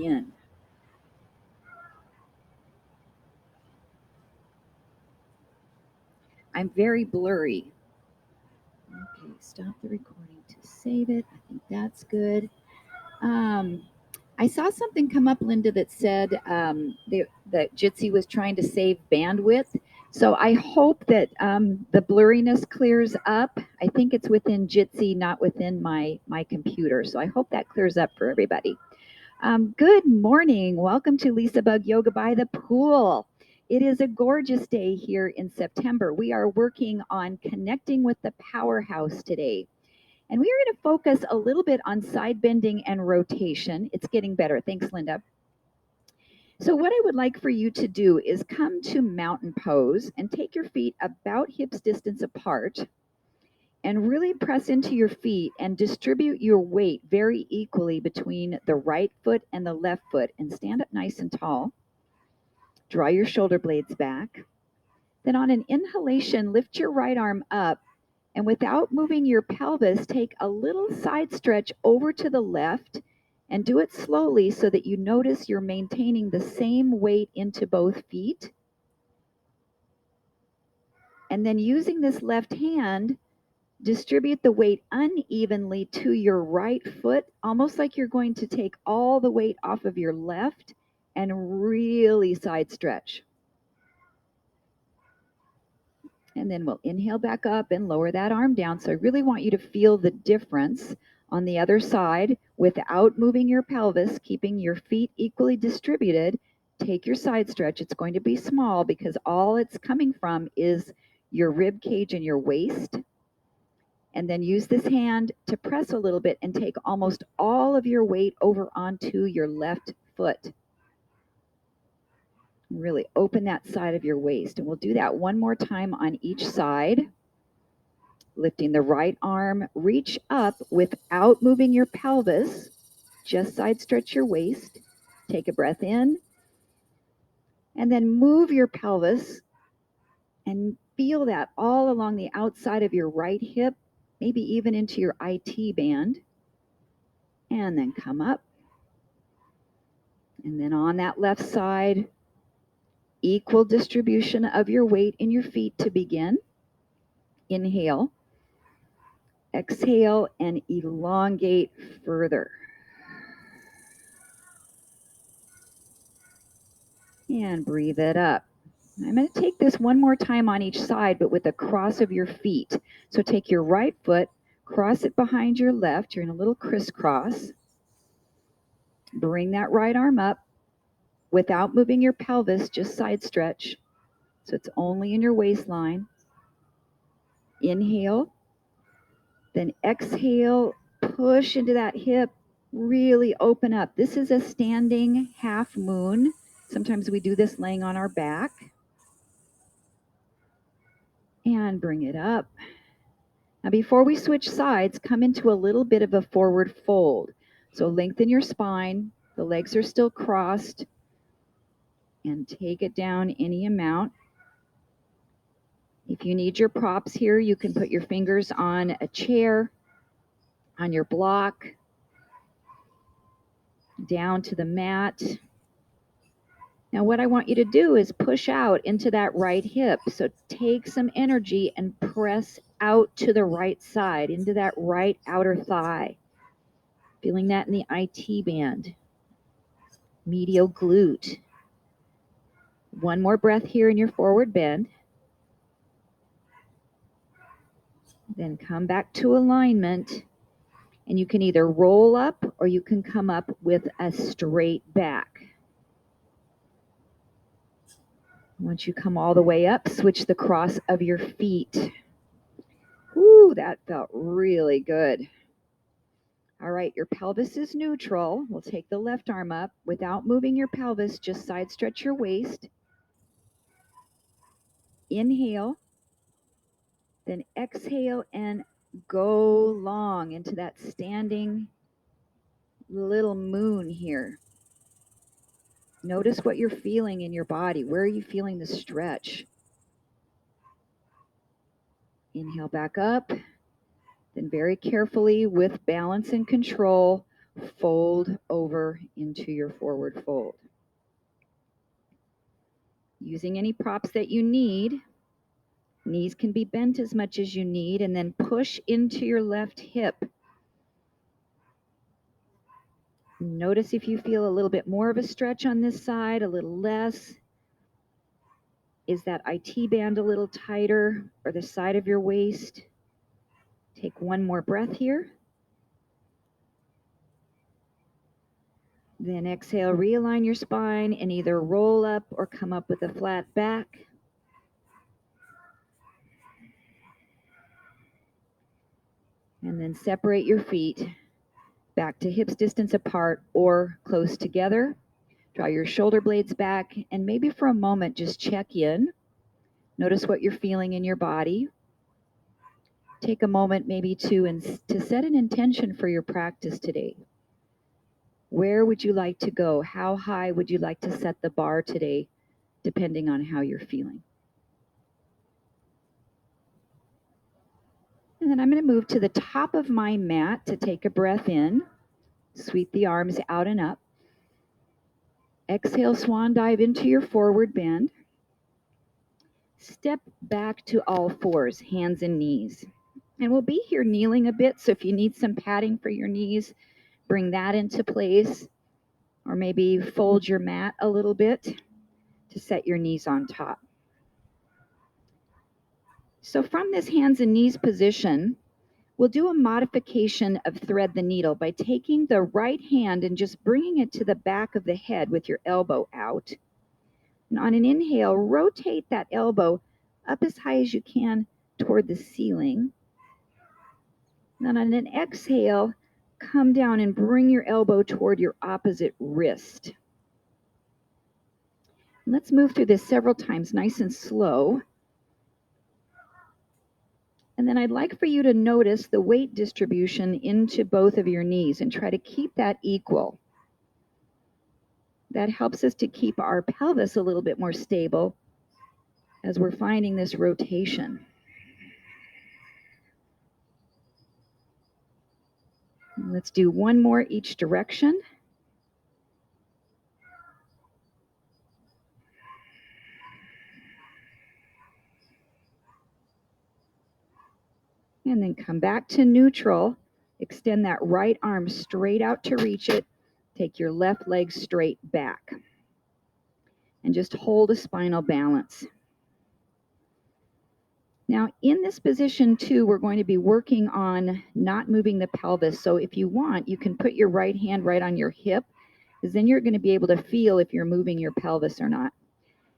In. I'm very blurry. Okay, stop the recording to save it. I think that's good. Um, I saw something come up, Linda, that said that Jitsi was trying to save bandwidth. So I hope that the blurriness clears up. I think it's within Jitsi, not within my computer. So I hope that clears up for everybody. Good morning. Welcome to LisaBug Yoga by the Pool. It is a gorgeous day here in September. We are working on connecting with the powerhouse today. And we are going to focus a little bit on side bending and rotation. It's getting better. Thanks, Linda. So what I would like for you to do is come to mountain pose and take your feet about hips distance apart and really press into your feet and distribute your weight very equally between the right foot and the left foot, and stand up nice and tall. Draw your shoulder blades back. Then on an inhalation, lift your right arm up, and without moving your pelvis, take a little side stretch over to the left and do it slowly so that you notice you're maintaining the same weight into both feet. And then using this left hand, distribute the weight unevenly to your right foot, almost like you're going to take all the weight off of your left and really side stretch. And then we'll inhale back up and lower that arm down. So I really want you to feel the difference on the other side without moving your pelvis, keeping your feet equally distributed. Take your side stretch. It's going to be small because all it's coming from is your rib cage and your waist. And then use this hand to press a little bit and take almost all of your weight over onto your left foot. Really open that side of your waist. And we'll do that one more time on each side. Lifting the right arm, reach up without moving your pelvis. Just side stretch your waist. Take a breath in. And then move your pelvis and feel that all along the outside of your right hip, maybe even into your IT band. And then come up. And then on that left side, equal distribution of your weight in your feet to begin. Inhale. Exhale and elongate further. And breathe it up. I'm going to take this one more time on each side, but with the cross of your feet. So take your right foot, cross it behind your left. You're in a little crisscross. Bring that right arm up without moving your pelvis, just side stretch. So it's only in your waistline. Inhale. Then exhale, push into that hip, really open up. This is a standing half moon. Sometimes we do this laying on our back. And bring it up. Now before we switch sides, come into a little bit of a forward fold. So lengthen your spine, the legs are still crossed, and take it down any amount. If you need your props here, you can put your fingers on a chair, on your block, down to the mat. Now what I want you to do is push out into that right hip. So take some energy and press out to the right side, into that right outer thigh. Feeling that in the IT band, medial glute. One more breath here in your forward bend. Then come back to alignment. And you can either roll up or you can come up with a straight back. Once you come all the way up, switch the cross of your feet. Woo, that felt really good. All right, your pelvis is neutral. We'll take the left arm up without moving your pelvis, just side stretch your waist. Inhale, then exhale and go long into that standing little moon here. Notice what you're feeling in your body. Where are you feeling the stretch? Inhale back up. Then very carefully, with balance and control, fold over into your forward fold. Using any props that you need. Knees can be bent as much as you need, and then push into your left hip. Notice if you feel a little bit more of a stretch on this side, a little less. Is that IT band a little tighter, or the side of your waist? Take one more breath here. Then exhale, realign your spine and either roll up or come up with a flat back. And then separate your feet back to hips distance apart or close together. Draw your shoulder blades back and maybe for a moment just check in. Notice what you're feeling in your body. Take a moment maybe to set an intention for your practice today. Where would you like to go? How high would you like to set the bar today, depending on how you're feeling? And then I'm going to move to the top of my mat to take a breath in. Sweep the arms out and up. Exhale, swan dive into your forward bend. Step back to all fours, hands and knees. And we'll be here kneeling a bit, so if you need some padding for your knees, bring that into place. Or maybe fold your mat a little bit to set your knees on top. So from this hands and knees position, we'll do a modification of thread the needle by taking the right hand and just bringing it to the back of the head with your elbow out. And on an inhale, rotate that elbow up as high as you can toward the ceiling. Then on an exhale, come down and bring your elbow toward your opposite wrist. And let's move through this several times, nice and slow. And then I'd like for you to notice the weight distribution into both of your knees and try to keep that equal. That helps us to keep our pelvis a little bit more stable as we're finding this rotation. Let's do one more each direction. And then come back to neutral. Extend that right arm straight out to reach it. Take your left leg straight back. And just hold a spinal balance. Now, in this position, too, we're going to be working on not moving the pelvis. So if you want, you can put your right hand right on your hip, because then you're going to be able to feel if you're moving your pelvis or not.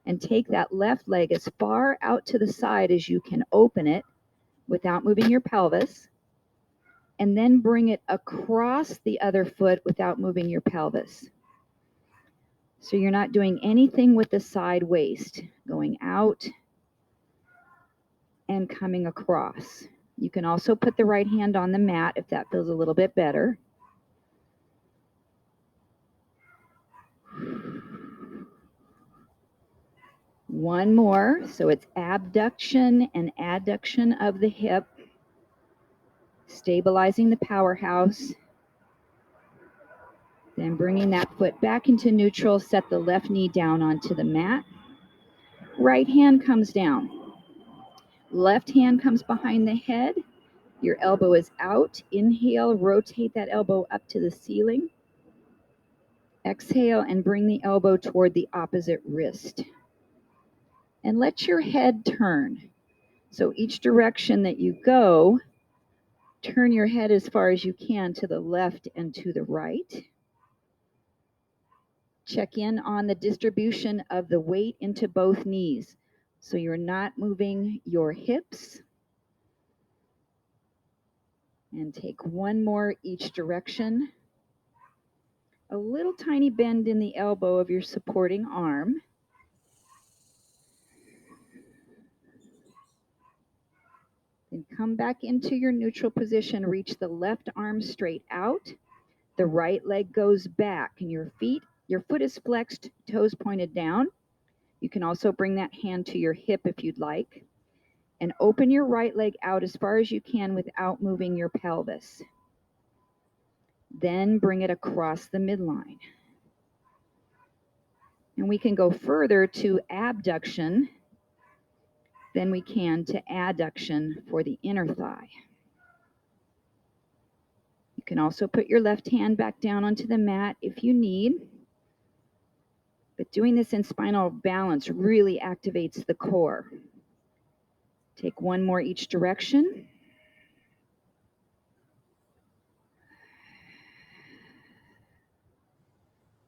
And take that left leg as far out to the side as you can open it without moving your pelvis. And then bring it across the other foot without moving your pelvis. So you're not doing anything with the side waist, going out and coming across. You can also put the right hand on the mat if that feels a little bit better. One more. So it's abduction and adduction of the hip, stabilizing the powerhouse. Then bringing that foot back into neutral, set the left knee down onto the mat. Right hand comes down. Left hand comes behind the head. Your elbow is out. Inhale, rotate that elbow up to the ceiling. Exhale and bring the elbow toward the opposite wrist. And let your head turn. So each direction that you go, turn your head as far as you can to the left and to the right. Check in on the distribution of the weight into both knees. So you're not moving your hips. And take one more each direction. A little tiny bend in the elbow of your supporting arm. Then come back into your neutral position. Reach the left arm straight out. The right leg goes back and your foot is flexed, toes pointed down. You can also bring that hand to your hip if you'd like. And open your right leg out as far as you can without moving your pelvis. Then bring it across the midline. And we can go further to abduction than we can to adduction for the inner thigh. You can also put your left hand back down onto the mat if you need. But doing this in spinal balance really activates the core. Take one more each direction.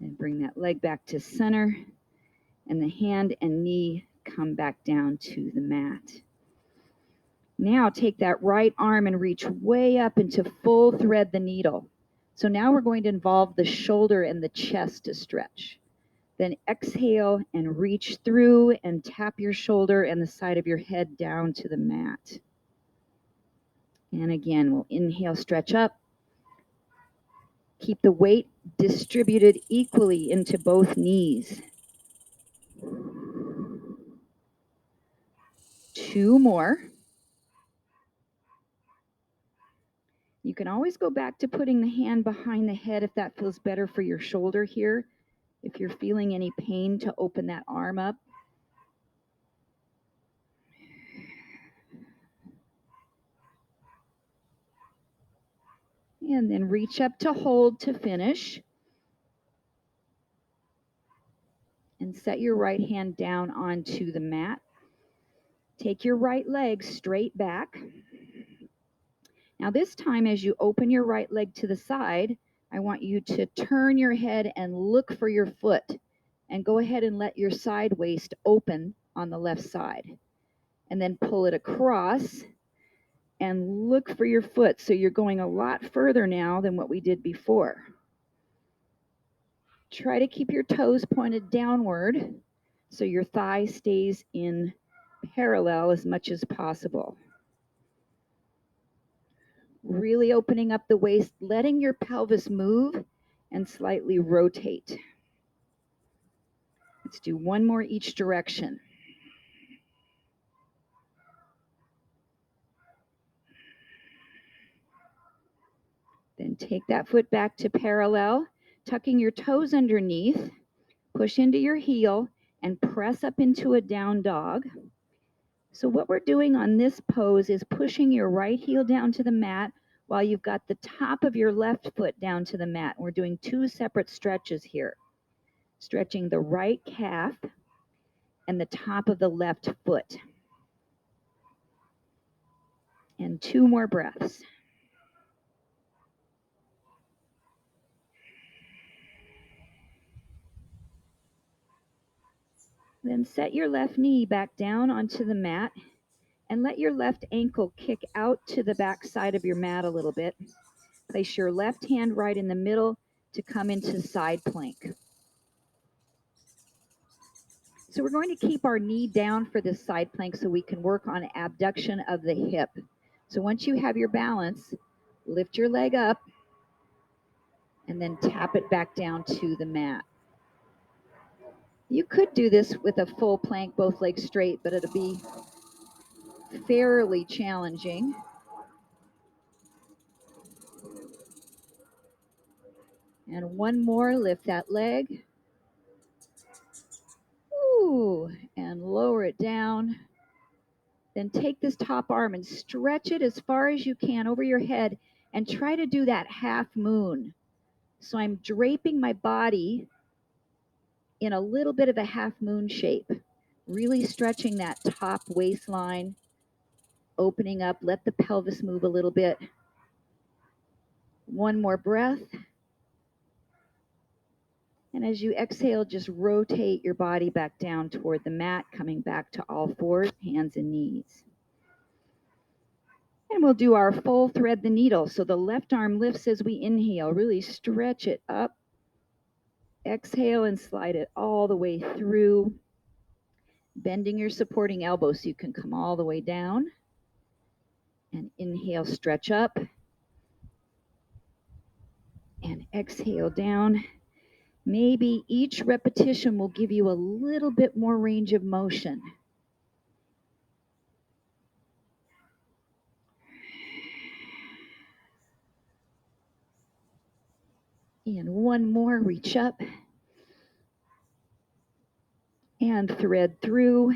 And bring that leg back to center. And the hand and knee come back down to the mat. Now take that right arm and reach way up into full thread the needle. So now we're going to involve the shoulder and the chest to stretch. Then exhale and reach through and tap your shoulder and the side of your head down to the mat. And again, we'll inhale, stretch up. Keep the weight distributed equally into both knees. 2 more. You can always go back to putting the hand behind the head if that feels better for your shoulder here. If you're feeling any pain, to open that arm up. And then reach up to hold to finish. And set your right hand down onto the mat. Take your right leg straight back. Now this time, as you open your right leg to the side, I want you to turn your head and look for your foot. And go ahead and let your side waist open on the left side. And then pull it across and look for your foot. So you're going a lot further now than what we did before. Try to keep your toes pointed downward so your thigh stays in parallel as much as possible. Really opening up the waist, letting your pelvis move and slightly rotate. Let's do 1 more each direction. Then take that foot back to parallel, tucking your toes underneath, push into your heel, and press up into a down dog. So what we're doing on this pose is pushing your right heel down to the mat while you've got the top of your left foot down to the mat. We're doing 2 separate stretches here. Stretching the right calf and the top of the left foot. And 2 more breaths. Then set your left knee back down onto the mat and let your left ankle kick out to the back side of your mat a little bit. Place your left hand right in the middle to come into side plank. So we're going to keep our knee down for this side plank so we can work on abduction of the hip. So once you have your balance, lift your leg up and then tap it back down to the mat. You could do this with a full plank, both legs straight, but it'll be fairly challenging. And 1 more, lift that leg. Ooh, and lower it down. Then take this top arm and stretch it as far as you can over your head and try to do that half moon. So I'm draping my body in a little bit of a half moon shape, really stretching that top waistline, opening up, let the pelvis move a little bit. 1 more breath. And as you exhale, just rotate your body back down toward the mat, coming back to all 4s, hands and knees. And we'll do our full thread the needle. So the left arm lifts as we inhale, really stretch it up. Exhale and slide it all the way through, bending your supporting elbow so you can come all the way down. And inhale, stretch up. And exhale down. Maybe each repetition will give you a little bit more range of motion. And one more, reach up and thread through.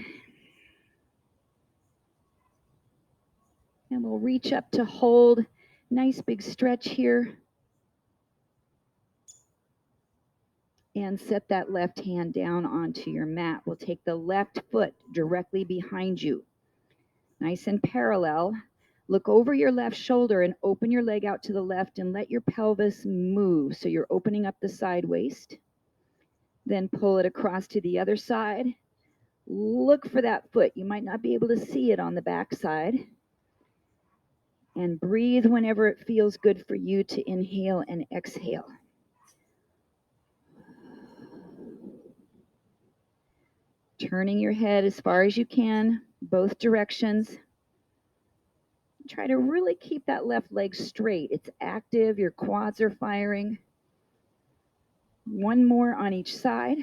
And we'll reach up to hold. Nice big stretch here. And set that left hand down onto your mat. We'll take the left foot directly behind you. Nice and parallel. Look over your left shoulder and open your leg out to the left and let your pelvis move. So you're opening up the side waist. Then pull it across to the other side. Look for that foot. You might not be able to see it on the back side. And breathe whenever it feels good for you to inhale and exhale. Turning your head as far as you can, both directions. Try to really keep that left leg straight. It's active, your quads are firing. One more on each side.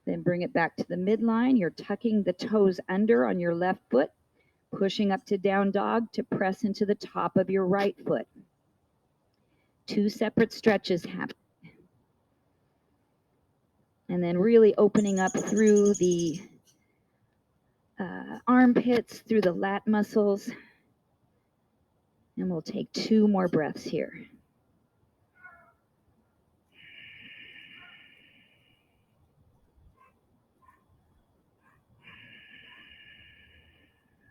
Then bring it back to the midline. You're tucking the toes under on your left foot, pushing up to down dog to press into the top of your right foot. Two separate stretches happen. And then really opening up through the armpits, through the lat muscles. And we'll take two more breaths here.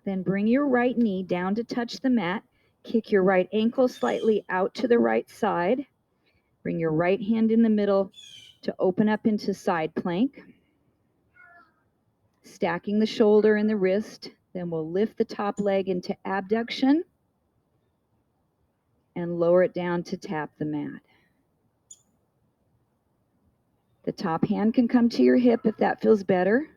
Then bring your right knee down to touch the mat. Kick your right ankle slightly out to the right side. Bring your right hand in the middle to open up into side plank. Stacking the shoulder and the wrist. Then we'll lift the top leg into abduction and lower it down to tap the mat. The top hand can come to your hip if that feels better.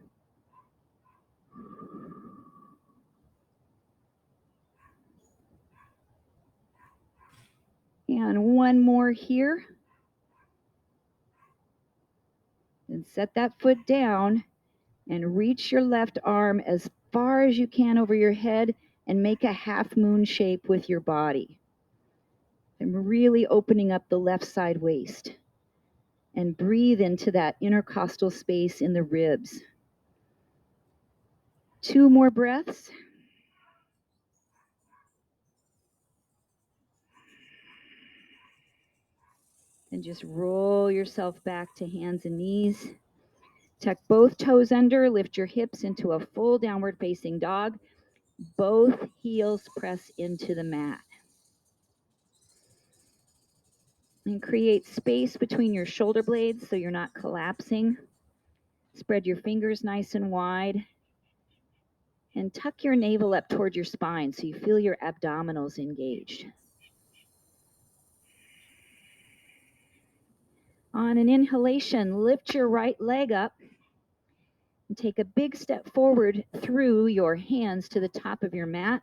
And one more here. Then set that foot down and reach your left arm as far as you can over your head and make a half moon shape with your body. And really opening up the left side waist. And breathe into that intercostal space in the ribs. Two more breaths. And just roll yourself back to hands and knees. Tuck both toes under, lift your hips into a full downward facing dog. Both heels press into the mat. And create space between your shoulder blades so you're not collapsing. Spread your fingers nice and wide. And tuck your navel up toward your spine so you feel your abdominals engaged. On an inhalation, lift your right leg up and take a big step forward through your hands to the top of your mat.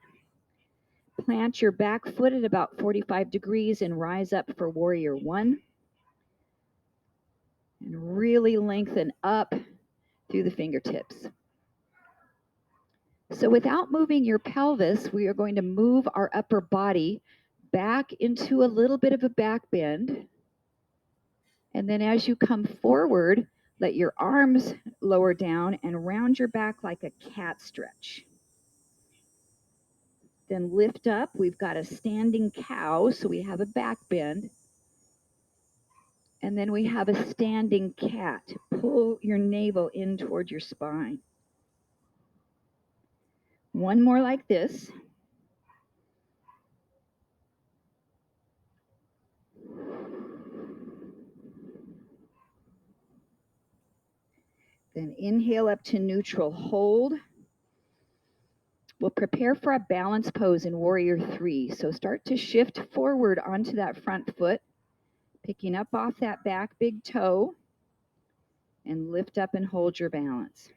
Plant your back foot at about 45 degrees and rise up for warrior one. And really lengthen up through the fingertips. So without moving your pelvis, we are going to move our upper body back into a little bit of a back bend. And then as you come forward, let your arms lower down and round your back like a cat stretch. Then lift up. We've got a standing cow, so we have a back bend. And then we have a standing cat. Pull your navel in toward your spine. One more like this. Then inhale up to neutral, hold. We'll prepare for a balance pose in warrior three. So start to shift forward onto that front foot, picking up off that back big toe, and lift up and hold your balance.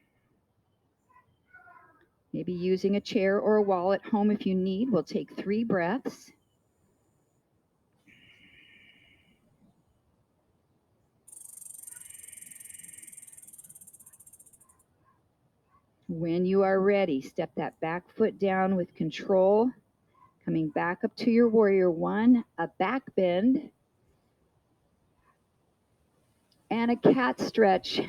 Maybe using a chair or a wall at home if you need. We'll take 3 breaths. When you are ready, step that back foot down with control Coming back up to your warrior one, a back bend, and a cat stretch.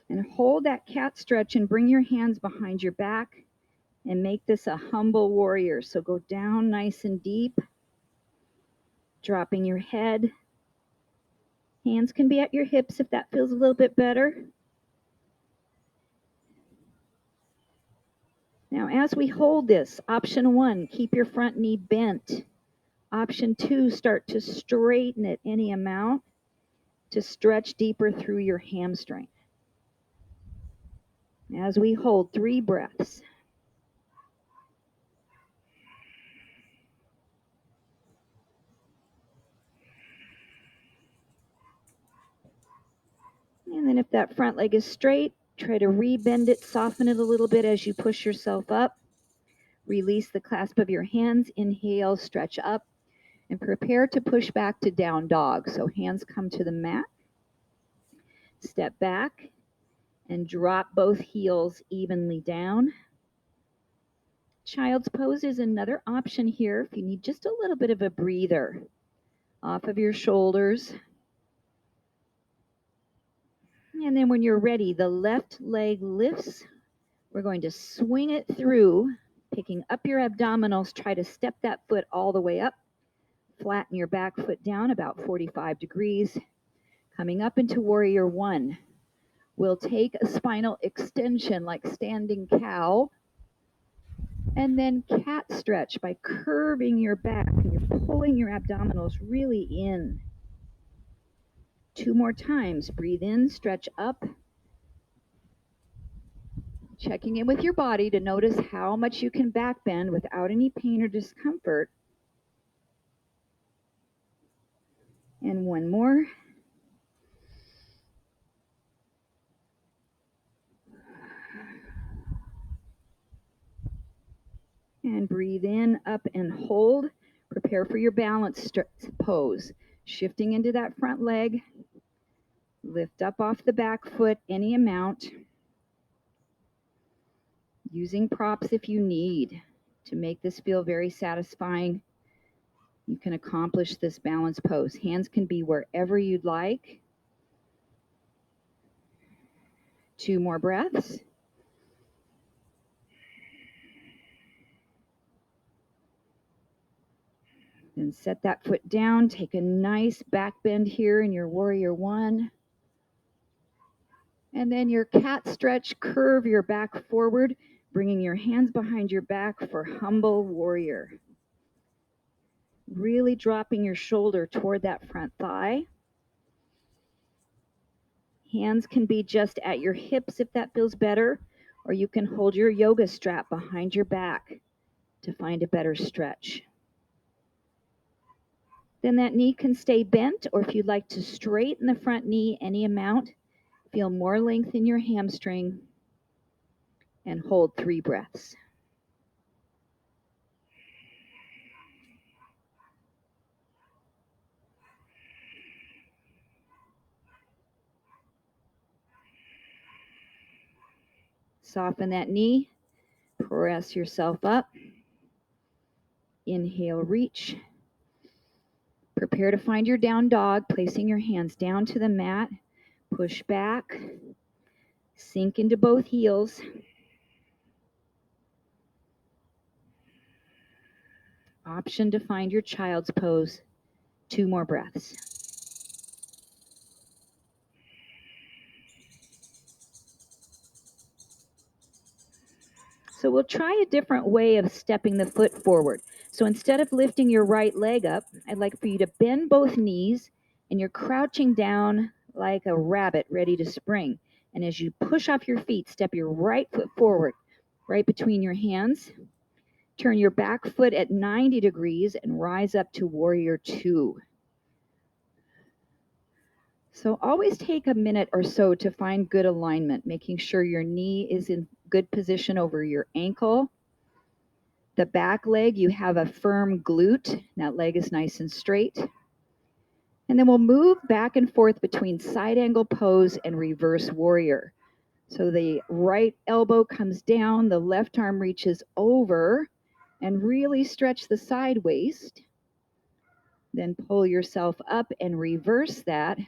And hold that cat stretch and bring your hands behind your back and make this a humble warrior. So go down nice and deep, dropping your head. Hands can be at your hips if that feels a little bit better. Now, as we hold this, option one, keep your front knee bent. Option two, start to straighten it any amount to stretch deeper through your hamstring. As we hold 3 breaths. And then if that front leg is straight, try to re-bend it, soften it a little bit as you push yourself up. Release the clasp of your hands, inhale, stretch up, and prepare to push back to down dog. So hands come to the mat, step back, and drop both heels evenly down. Child's pose is another option here if you need just a little bit of a breather. Off of your shoulders. And then when you're ready, the left leg lifts. We're going to swing it through, picking up your abdominals. Try to step that foot all the way up. Flatten your back foot down about 45 degrees. Coming up into warrior one. We'll take a spinal extension like standing cow. And then cat stretch by curving your back and you're pulling your abdominals really in. 2 more times. Breathe in, stretch up. Checking in with your body to notice how much you can back bend without any pain or discomfort. And 1 more. And breathe in, up and hold. Prepare for your balance pose. Shifting into that front leg. Lift up off the back foot any amount. Using props if you need to make this feel very satisfying. You can accomplish this balance pose. Hands can be wherever you'd like. 2 more breaths. Then set that foot down. Take a nice back bend here in your warrior one. And then your cat stretch, curve your back forward, bringing your hands behind your back for humble warrior. Really dropping your shoulder toward that front thigh. Hands can be just at your hips if that feels better, or you can hold your yoga strap behind your back to find a better stretch. Then that knee can stay bent, or if you'd like to straighten the front knee any amount, feel more length in your hamstring, and hold 3 breaths. Soften that knee, press yourself up. Inhale, reach. Prepare to find your down dog, placing your hands down to the mat. Push back, sink into both heels. Option to find your child's pose. 2 more breaths. So we'll try a different way of stepping the foot forward. So instead of lifting your right leg up, I'd like for you to bend both knees and you're crouching down like a rabbit ready to spring. And as you push off your feet, step your right foot forward, right between your hands. Turn your back foot at 90 degrees and rise up to warrior two. So always take a minute or so to find good alignment, making sure your knee is in good position over your ankle. The back leg, you have a firm glute. That leg is nice and straight. And then we'll move back and forth between side angle pose and reverse warrior. So the right elbow comes down, the left arm reaches over, and really stretch the side waist. Then pull yourself up and reverse that,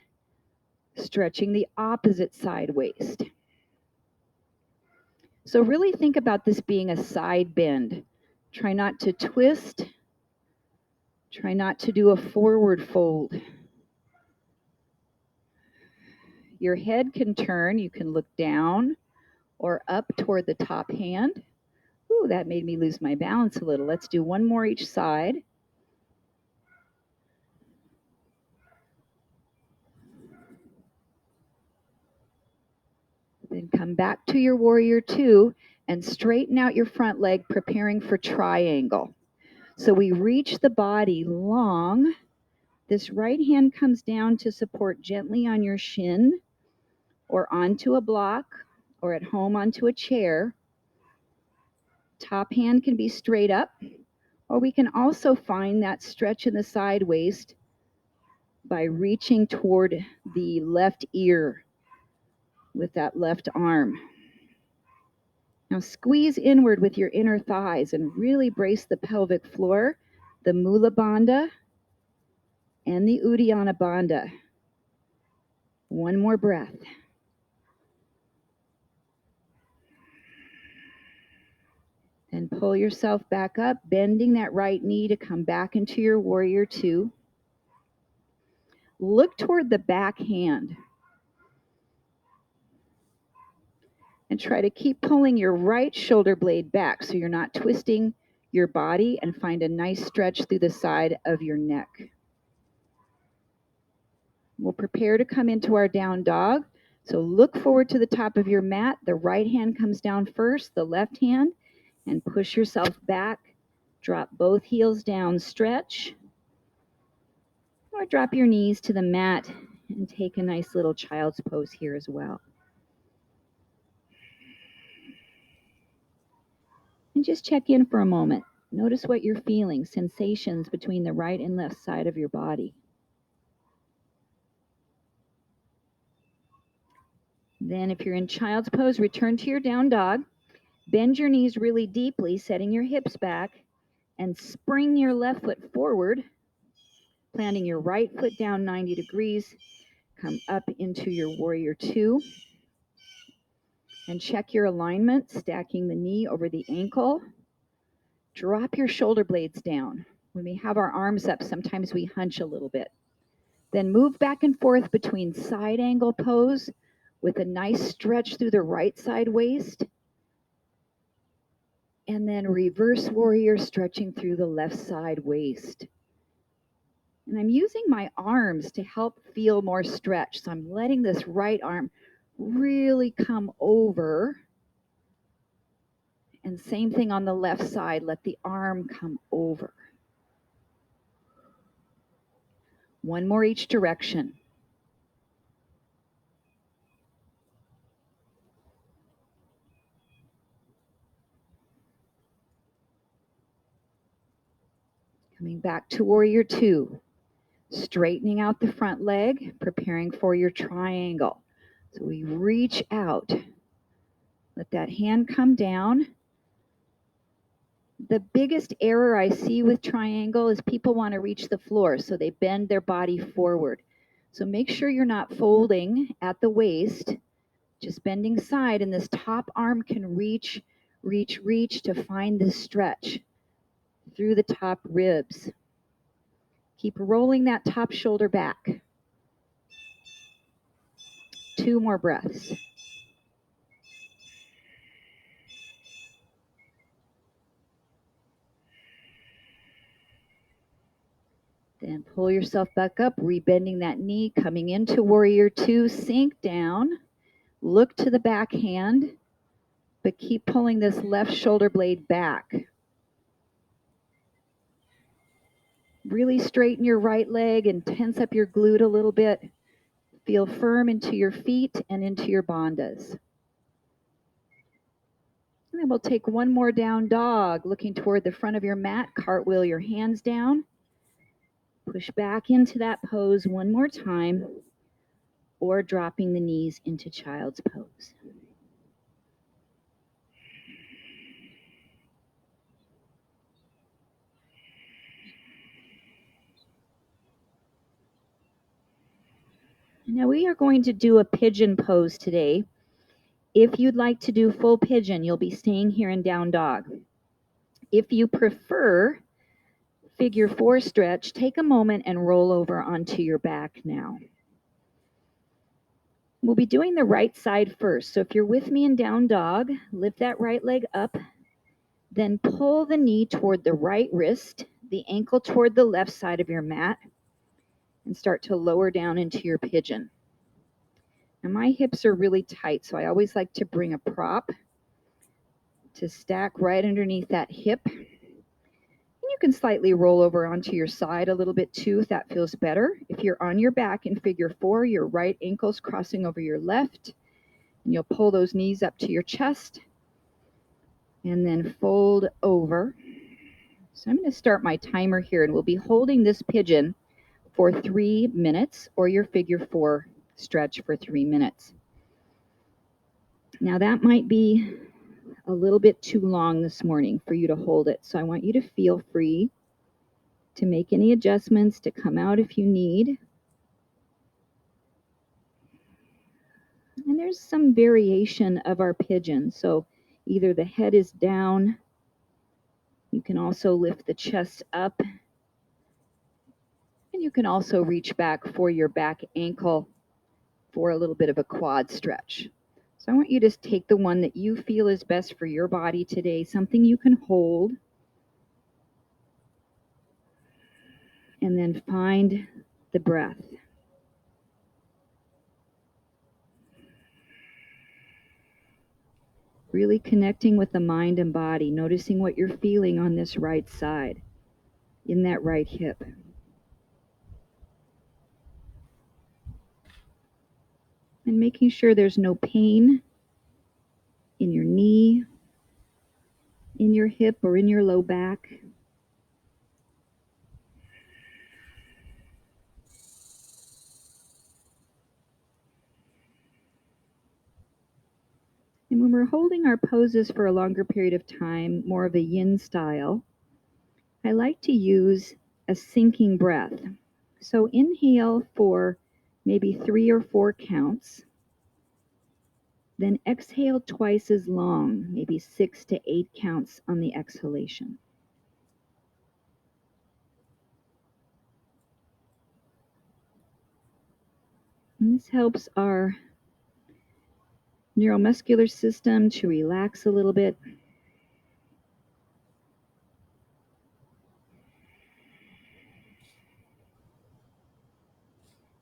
stretching the opposite side waist. So really think about this being a side bend. Try not to twist. Try not to do a forward fold. Your head can turn. You can look down or up toward the top hand. Ooh, that made me lose my balance a little. Let's do one more each side. Then come back to your warrior two and straighten out your front leg, preparing for triangle. So we reach the body long. This right hand comes down to support gently on your shin or onto a block or at home onto a chair. Top hand can be straight up, or we can also find that stretch in the side waist by reaching toward the left ear with that left arm. Now squeeze inward with your inner thighs and really brace the pelvic floor, the Mula Bandha and the Uddiyana Bandha. One more breath. Then pull yourself back up, bending that right knee to come back into your warrior two. Look toward the back hand. And try to keep pulling your right shoulder blade back so you're not twisting your body, and find a nice stretch through the side of your neck. We'll prepare to come into our down dog. So look forward to the top of your mat. The right hand comes down first, the left hand, and push yourself back. Drop both heels down, stretch. Or drop your knees to the mat and take a nice little child's pose here as well. And just check in for a moment. Notice what you're feeling, sensations between the right and left side of your body. Then if you're in child's pose, return to your down dog. Bend your knees really deeply, setting your hips back, and spring your left foot forward, planting your right foot down 90 degrees. Come up into your warrior two. And check your alignment, stacking the knee over the ankle. Drop your shoulder blades down. When we have our arms up, sometimes we hunch a little bit. Then move back and forth between side angle pose with a nice stretch through the right side waist. And then reverse warrior, stretching through the left side waist. And I'm using my arms to help feel more stretch. So I'm letting this right arm really come over. And same thing on the left side, let the arm come over. One more each direction. Coming back to warrior two. Straightening out the front leg, preparing for your triangle. So we reach out. Let that hand come down. The biggest error I see with triangle is people want to reach the floor, so they bend their body forward. So make sure you're not folding at the waist, just bending side, and this top arm can reach to find this stretch through the top ribs. Keep rolling that top shoulder back. 2 more breaths. Then pull yourself back up, rebending that knee, coming into warrior two, sink down, look to the back hand, but keep pulling this left shoulder blade back. Really straighten your right leg and tense up your glute a little bit. Feel firm into your feet and into your bandhas. And then we'll take one more down dog, looking toward the front of your mat, cartwheel your hands down. Push back into that pose one more time, or dropping the knees into child's pose. Now we are going to do a pigeon pose today. If you'd like to do full pigeon, you'll be staying here in down dog. If you prefer figure 4 stretch, take a moment and roll over onto your back now. We'll be doing the right side first. So if you're with me in down dog, lift that right leg up, then pull the knee toward the right wrist, the ankle toward the left side of your mat, and start to lower down into your pigeon. Now my hips are really tight, so I always like to bring a prop to stack right underneath that hip. And you can slightly roll over onto your side a little bit too if that feels better. If you're on your back in figure 4, your right ankle's crossing over your left, and you'll pull those knees up to your chest and then fold over. So I'm going to start my timer here, and we'll be holding this pigeon for 3 minutes, or your figure 4 stretch for 3 minutes. Now that might be a little bit too long this morning for you to hold it, so I want you to feel free to make any adjustments, to come out if you need. And there's some variation of our pigeon, so either the head is down, you can also lift the chest up, and you can also reach back for your back ankle for a little bit of a quad stretch. So I want you to take the one that you feel is best for your body today, something you can hold, and then find the breath. Really connecting with the mind and body, noticing what you're feeling on this right side, in that right hip. And making sure there's no pain in your knee, in your hip, or in your low back. And when we're holding our poses for a longer period of time, more of a yin style, I like to use a sinking breath. So inhale for maybe 3 or 4 counts, then exhale twice as long, maybe 6 to 8 counts on the exhalation. And this helps our neuromuscular system to relax a little bit.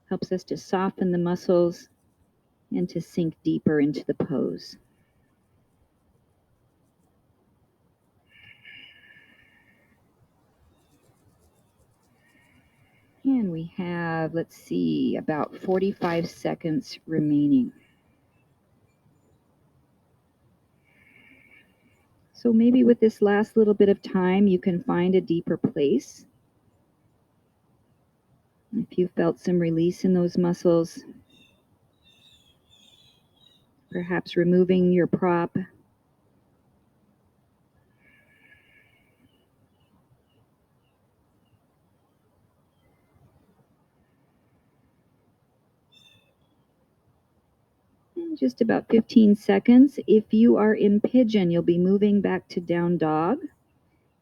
Helps us to soften the muscles and to sink deeper into the pose. And we have, let's see, about 45 seconds remaining. So maybe with this last little bit of time, you can find a deeper place. If you felt some release in those muscles, perhaps removing your prop. In just about 15 seconds. If you are in pigeon, you'll be moving back to down dog.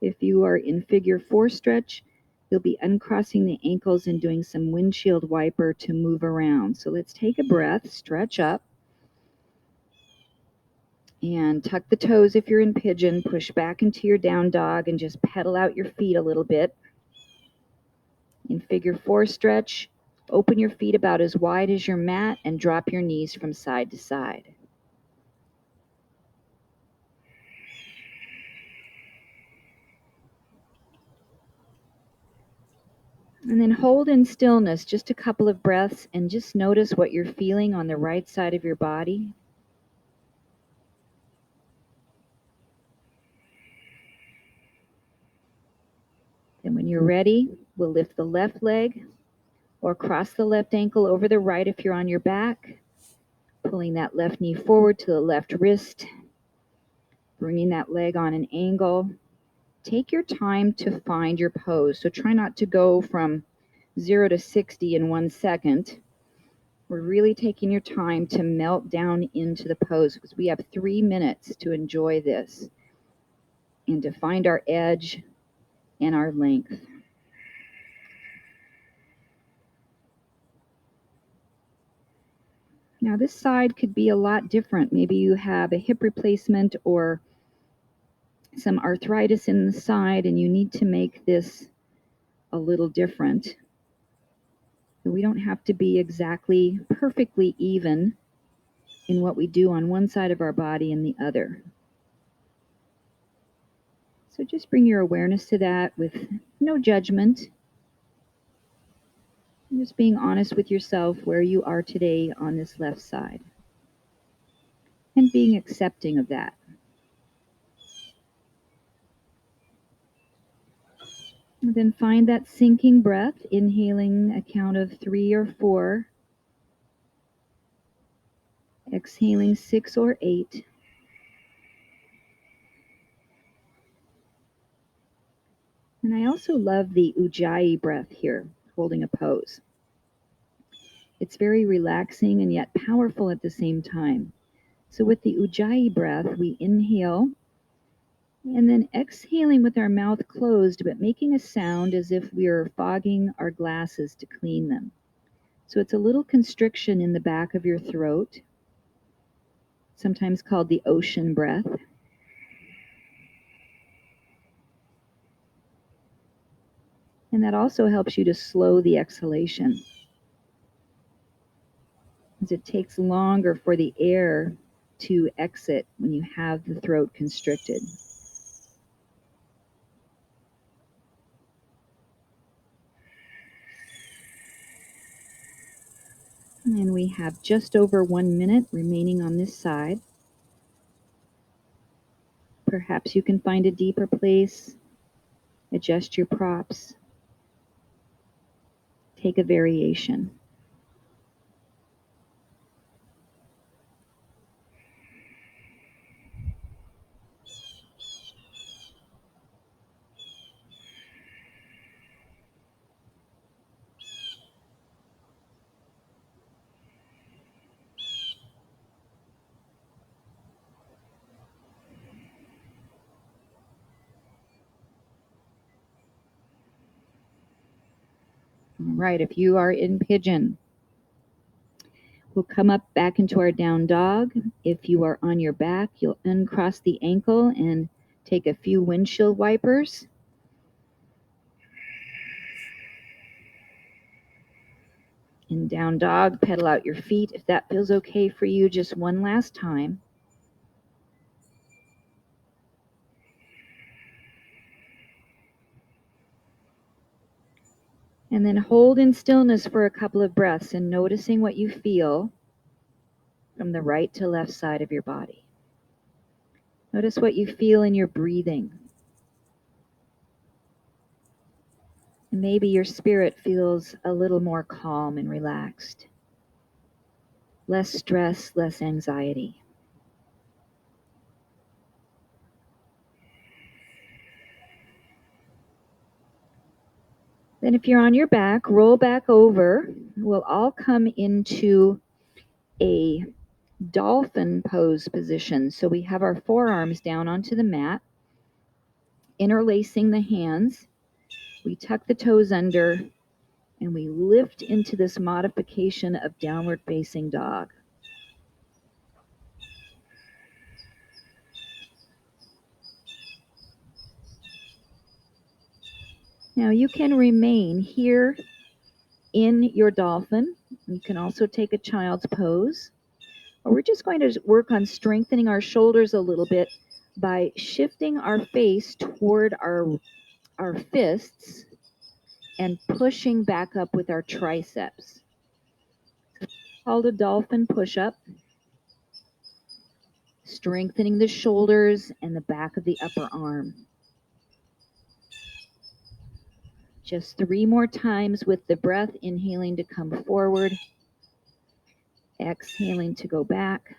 If you are in figure 4 stretch, you'll be uncrossing the ankles and doing some windshield wiper to move around. So let's take a breath, stretch up, and tuck the toes if you're in pigeon, push back into your down dog, and just pedal out your feet a little bit. In figure 4 stretch, open your feet about as wide as your mat and drop your knees from side to side. And then hold in stillness just a couple of breaths and just notice what you're feeling on the right side of your body. And when you're ready, we'll lift the left leg or cross the left ankle over the right if you're on your back, pulling that left knee forward to the left wrist, bringing that leg on an angle. Take your time to find your pose. So try not to go from 0 to 60 in 1 second. We're really taking your time to melt down into the pose because we have 3 minutes to enjoy this and to find our edge and our length. Now this side could be a lot different. Maybe you have a hip replacement or some arthritis in the side and you need to make this a little different. We don't have to be exactly perfectly even in what we do on one side of our body and the other. So just bring your awareness to that with no judgment. Just being honest with yourself where you are today on this left side. And being accepting of that. And then find that sinking breath, inhaling a count of 3 or 4. Exhaling 6 or 8. And I also love the Ujjayi breath here, holding a pose. It's very relaxing and yet powerful at the same time. So with the Ujjayi breath, we inhale and then exhaling with our mouth closed, but making a sound as if we are fogging our glasses to clean them. So it's a little constriction in the back of your throat, sometimes called the ocean breath. And that also helps you to slow the exhalation, as it takes longer for the air to exit when you have the throat constricted. And we have just over 1 minute remaining on this side. Perhaps you can find a deeper place, adjust your props, take a variation. All right, if you are in pigeon, we'll come up back into our down dog. If you are on your back, you'll uncross the ankle and take a few windshield wipers. In down dog, pedal out your feet if that feels okay for you. Just one last time. And then hold in stillness for a couple of breaths and noticing what you feel from the right to left side of your body. Notice what you feel in your breathing. And maybe your spirit feels a little more calm and relaxed. Less stress, less anxiety. Then if you're on your back, roll back over. We'll all come into a dolphin pose position. So we have our forearms down onto the mat, interlacing the hands. We tuck the toes under and we lift into this modification of downward facing dog. Now you can remain here in your dolphin. You can also take a child's pose. Or we're just going to work on strengthening our shoulders a little bit by shifting our face toward our fists and pushing back up with our triceps. Called a dolphin push-up. Strengthening the shoulders and the back of the upper arm. Just 3 more times with the breath, inhaling to come forward, exhaling to go back.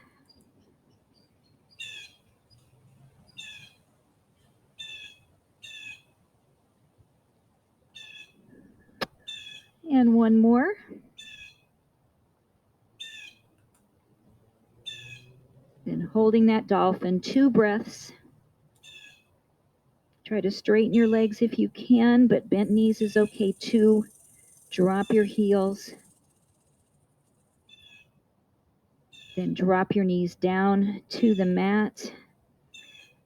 And one more. holding that dolphin, 2 breaths. Try to straighten your legs if you can, but bent knees is okay too. Drop your heels. Then drop your knees down to the mat.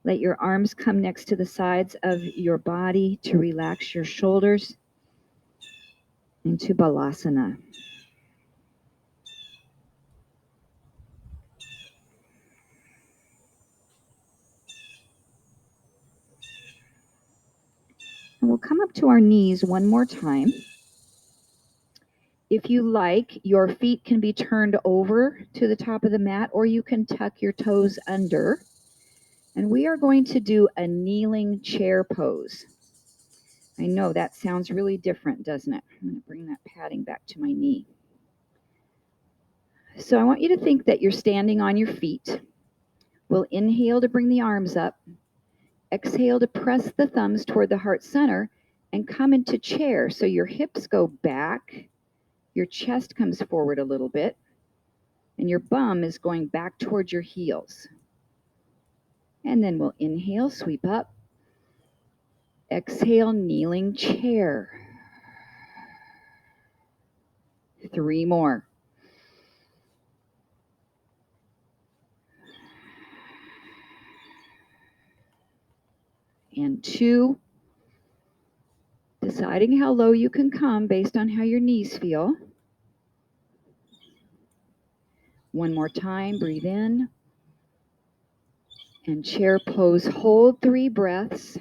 Let your arms come next to the sides of your body to relax your shoulders into Balasana. And we'll come up to our knees one more time. If you like, your feet can be turned over to the top of the mat, or you can tuck your toes under. And we are going to do a kneeling chair pose. I know that sounds really different, doesn't it? I'm going to bring that padding back to my knee. So I want you to think that you're standing on your feet. We'll inhale to bring the arms up. Exhale to press the thumbs toward the heart center and come into chair. So your hips go back, your chest comes forward a little bit, and your bum is going back towards your heels. And then we'll inhale, sweep up. Exhale, kneeling chair. 3 more. And 2. Deciding how low you can come based on how your knees feel. 1 more time, breathe in. And chair pose, hold 3 breaths.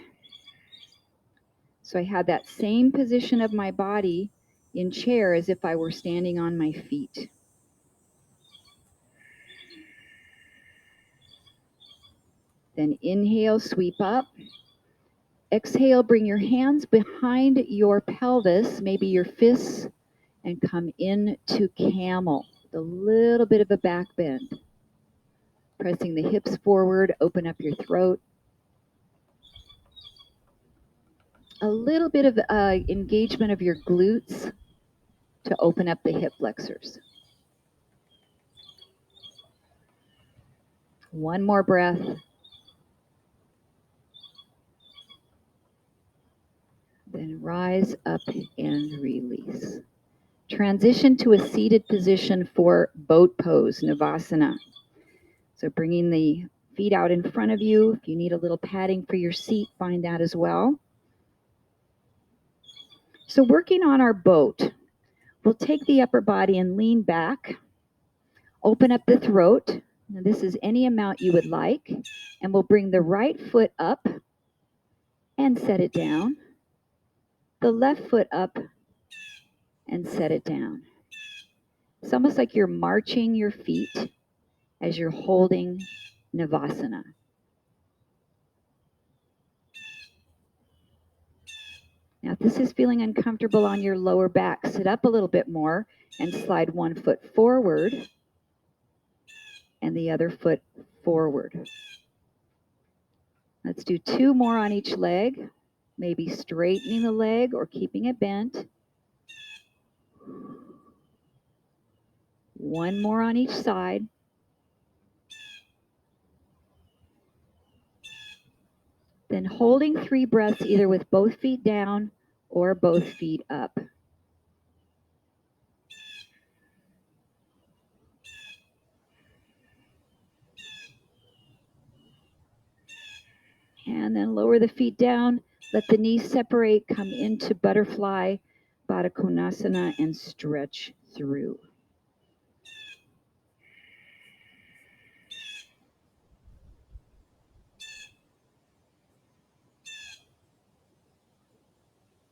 So I had that same position of my body in chair as if I were standing on my feet. Then inhale, sweep up. Exhale, bring your hands behind your pelvis, maybe your fists, and come into camel. A little bit of a back bend. Pressing the hips forward, open up your throat. A little bit of engagement of your glutes to open up the hip flexors. 1 more breath. Then rise up and release. Transition to a seated position for boat pose, Navasana. So bringing the feet out in front of you. If you need a little padding for your seat, find that as well. So working on our boat, we'll take the upper body and lean back. Open up the throat. Now this is any amount you would like. And we'll bring the right foot up and set it down. The left foot up and set it down. It's almost like you're marching your feet as you're holding Navasana. Now, if this is feeling uncomfortable on your lower back, sit up a little bit more and slide 1 foot forward and the other foot forward. Let's do 2 more on each leg, maybe straightening the leg or keeping it bent. 1 more on each side. Then holding 3 breaths either with both feet down or both feet up. And then lower the feet down, let the knees separate, come into butterfly, Baddha Konasana, and stretch through.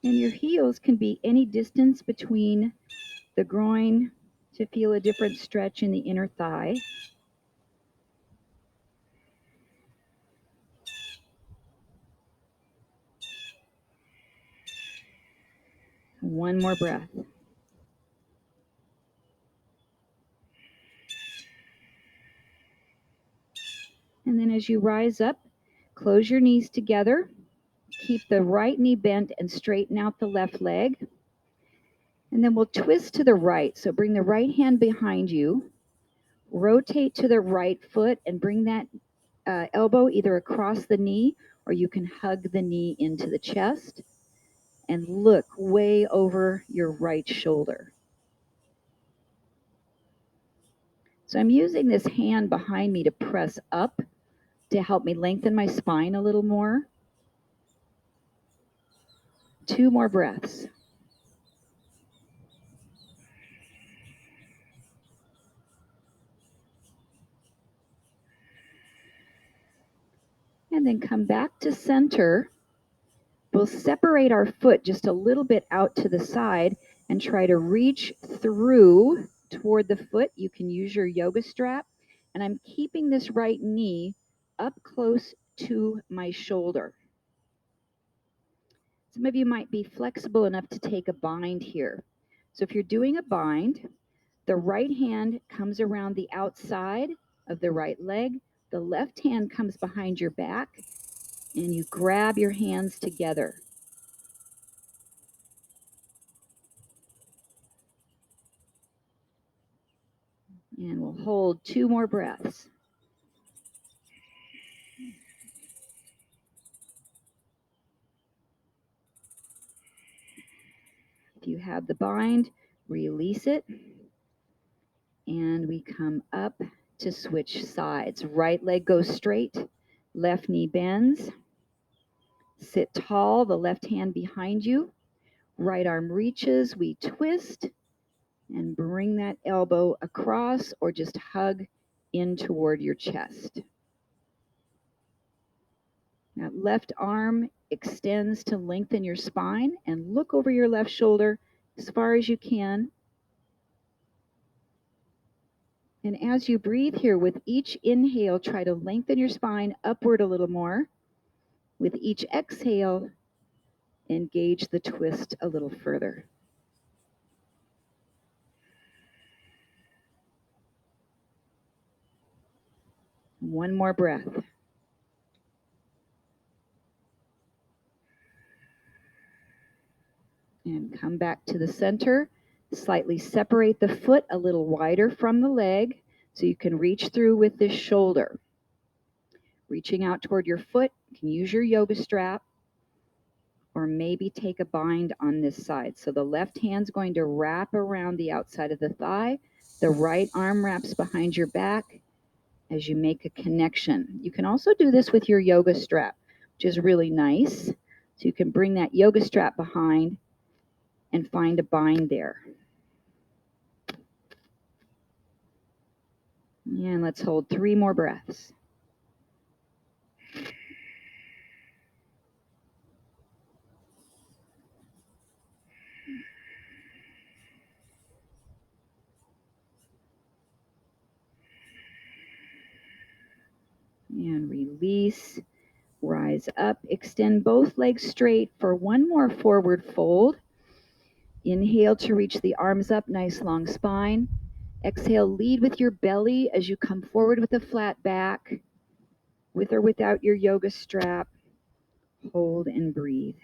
And your heels can be any distance between the groin to feel a different stretch in the inner thigh. One more breath. And then as you rise up, close your knees together. Keep the right knee bent and straighten out the left leg. And then we'll twist to the right. So bring the right hand behind you. Rotate to the right foot and bring that elbow either across the knee, or you can hug the knee into the chest and look way over your right shoulder. So I'm using this hand behind me to press up to help me lengthen my spine a little more. 2 more breaths. And then come back to center. We'll separate our foot just a little bit out to the side and try to reach through toward the foot. You can use your yoga strap. And I'm keeping this right knee up close to my shoulder. Some of you might be flexible enough to take a bind here. So if you're doing a bind, the right hand comes around the outside of the right leg. The left hand comes behind your back, and you grab your hands together. And we'll hold 2 more breaths. If you have the bind, release it. And we come up to switch sides. Right leg goes straight, left knee bends. Sit tall, the left hand behind you. Right arm reaches, we twist and bring that elbow across or just hug in toward your chest. That left arm extends to lengthen your spine, and look over your left shoulder as far as you can. And as you breathe here, with each inhale, try to lengthen your spine upward a little more. With each exhale, engage the twist a little further. One more breath. And come back to the center. Slightly separate the foot a little wider from the leg so you can reach through with this shoulder. Reaching out toward your foot, you can use your yoga strap or maybe take a bind on this side. So the left hand's going to wrap around the outside of the thigh. The right arm wraps behind your back as you make a connection. You can also do this with your yoga strap, which is really nice. So you can bring that yoga strap behind and find a bind there. And let's hold 3 more breaths. And release, rise up, extend both legs straight for 1 more forward fold. Inhale to reach the arms up, nice long spine. Exhale, lead with your belly as you come forward with a flat back, with or without your yoga strap. Hold and breathe.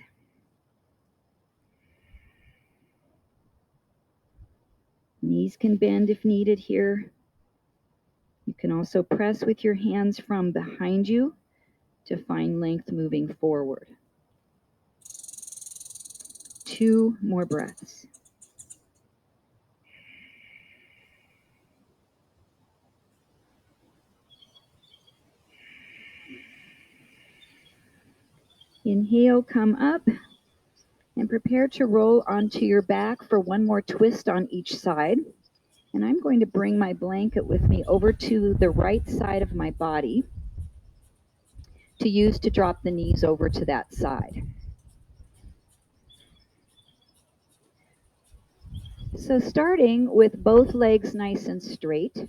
Knees can bend if needed here. You can also press with your hands from behind you to find length moving forward. 2 more breaths. Inhale, come up, and prepare to roll onto your back for 1 more twist on each side. And I'm going to bring my blanket with me over to the right side of my body to use to drop the knees over to that side. So starting with both legs nice and straight,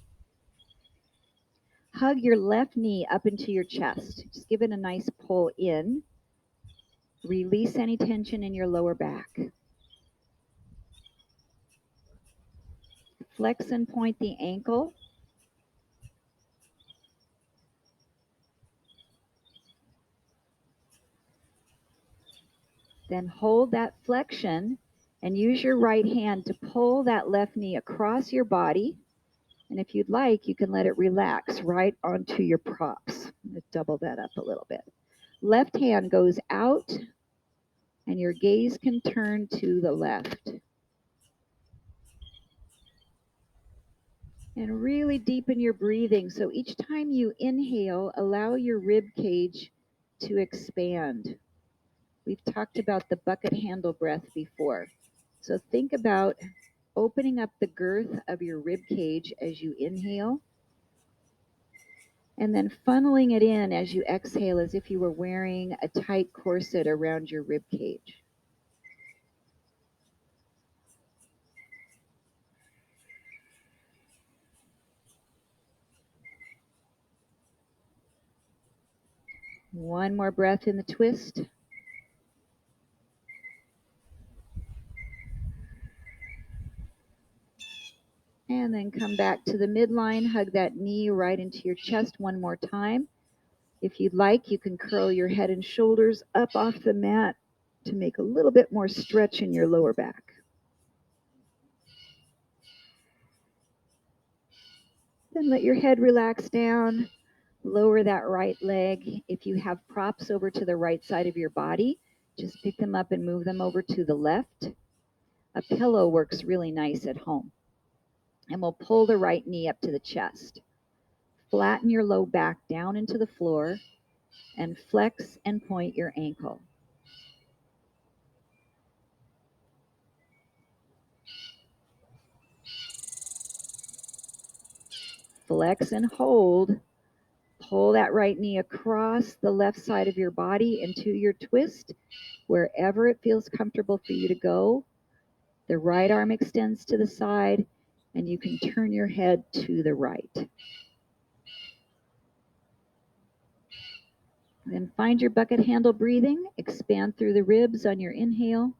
hug your left knee up into your chest. Just give it a nice pull in. Release any tension in your lower back. Flex and point the ankle. Then hold that flexion and use your right hand to pull that left knee across your body And if you'd like, you can let it relax right onto your props. Let's double that up a little bit. Left hand goes out, and your gaze can turn to the left. And really deepen your breathing. So each time you inhale, allow your rib cage to expand. We've talked about the bucket handle breath before. So think about opening up the girth of your rib cage as you inhale, and then funneling it in as you exhale as if you were wearing a tight corset around your rib cage. One more breath in the twist. And then come back to the midline, hug that knee right into your chest one more time. If you'd like, you can curl your head and shoulders up off the mat to make a little bit more stretch in your lower back. Then let your head relax down. Lower that right leg. If you have props over to the right side of your body, just pick them up and move them over to the left. A pillow works really nice at home. And we'll pull the right knee up to the chest. Flatten your low back down into the floor and flex and point your ankle. Flex and hold. Pull that right knee across the left side of your body into your twist, wherever it feels comfortable for you to go. The right arm extends to the side, and you can turn your head to the right. Then find your bucket handle breathing. Expand through the ribs on your inhale.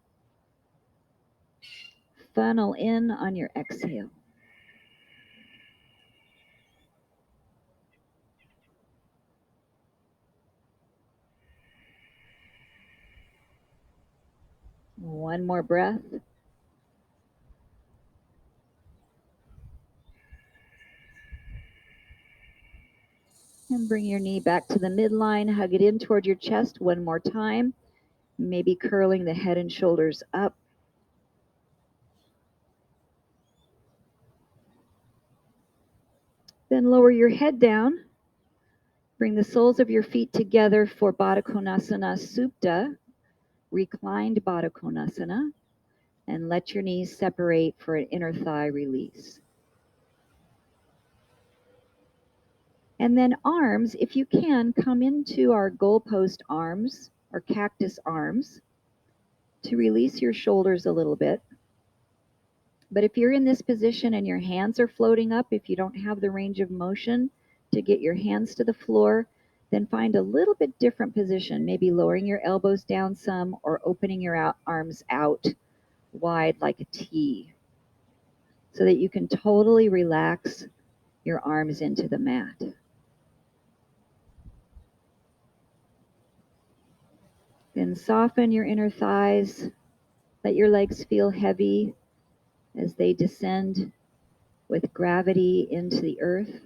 Funnel in on your exhale. One more breath. And bring your knee back to the midline. Hug it in toward your chest one more time. Maybe curling the head and shoulders up. Then lower your head down. Bring the soles of your feet together for Baddha Konasana Supta, reclined Baddha Konasana, and let your knees separate for an inner thigh release. And then arms, if you can, come into our goalpost arms, or cactus arms, to release your shoulders a little bit. But if you're in this position and your hands are floating up, if you don't have the range of motion to get your hands to the floor, then find a little bit different position, maybe lowering your elbows down some or opening your arms out wide like a T, so that you can totally relax your arms into the mat. Then soften your inner thighs. Let your legs feel heavy as they descend with gravity into the earth.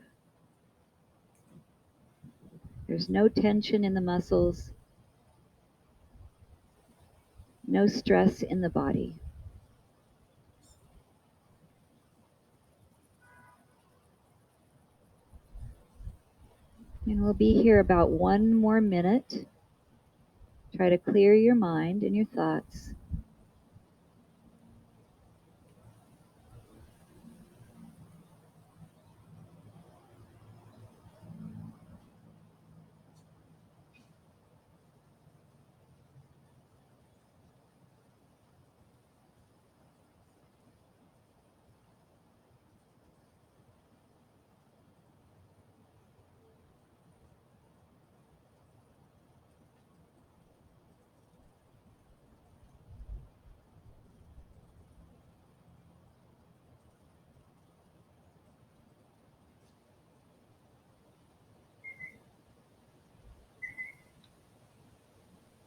There's no tension in the muscles, no stress in the body. And we'll be here about 1 more minute. Try to clear your mind and your thoughts.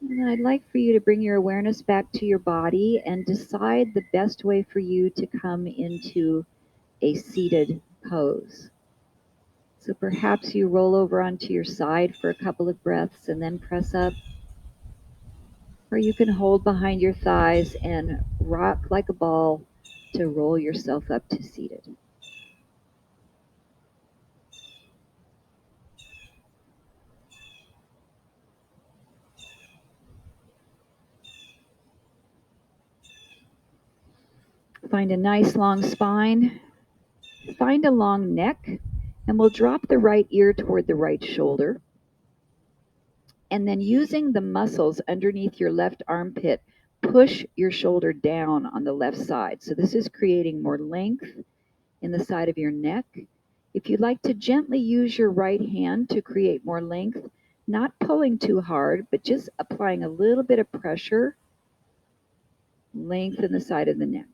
And I'd like for you to bring your awareness back to your body and decide the best way for you to come into a seated pose. So perhaps you roll over onto your side for a couple of breaths and then press up. Or you can hold behind your thighs and rock like a ball to roll yourself up to seated. Find a nice long spine. Find a long neck, and we'll drop the right ear toward the right shoulder. And then using the muscles underneath your left armpit, push your shoulder down on the left side. So this is creating more length in the side of your neck. If you'd like to gently use your right hand to create more length, not pulling too hard, but just applying a little bit of pressure, lengthen the side of the neck.